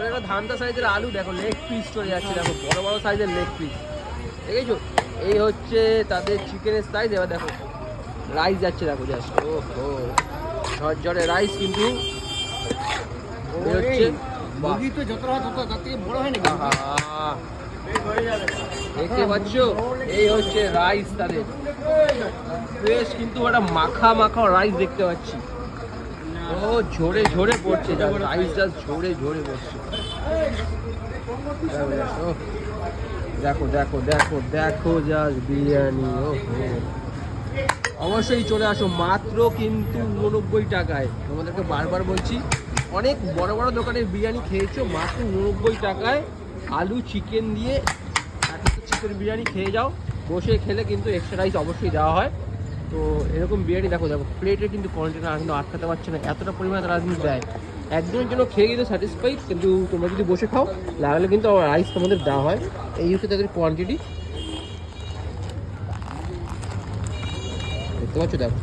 তারপরে একটা ধানটা সাইজের আলু দেখো, লেগ পিস চলে যাচ্ছে, দেখো বড় বড় সাইজের লেগ পিস, দেখেছো? এই হচ্ছে তাদের চিকেনের সাইজ। এবার দেখো রাইস যাচ্ছে, দেখো জাস্ট, ও হো ঝরঝরে রাইস কিন্তু হচ্ছে। দেখতে পাচ্ছ, এই হচ্ছে রাইস তাদের, বেশ কিন্তু একটা মাখা মাখা রাইস দেখতে পাচ্ছি। ও ঝরে ঝরে পড়ছে, রাইস জাস্ট ঝরে ঝরে পড়ছে। দেখো দেখো দেখো দেখো জাস্ট বিরিয়ানি, ও অবশ্যই চলে আসো, মাত্র কিন্তু 89 টাকায়। তোমাদেরকে বারবার বলছি, অনেক বড় বড় দোকানের বিরিয়ানি খেয়েছো, মাত্র 89 টাকায় আলু চিকেন দিয়ে একটা চিকেন বিরিয়ানি খেয়ে যাও। বসে খেলে কিন্তু এক্সট্রা রাইস অবশ্যই দেওয়া হয়। তো এরকম বিরিয়ানি দেখো, দেখো প্লেটের কিন্তু কোয়ান্টিটি কিন্তু আটকাতে পারছে না, এতটা পরিমাণে তারা কিন্তু দেয়। একজনের জন্য খেয়ে কিন্তু স্যাটিসফাইড, কিন্তু তোমরা যদি বসে খাও লাগলে কিন্তু রাইস তোমাদের দেওয়া হয়। এই হচ্ছে তাদের কোয়ান্টিটি, দেখতে পাচ্ছ দেখো।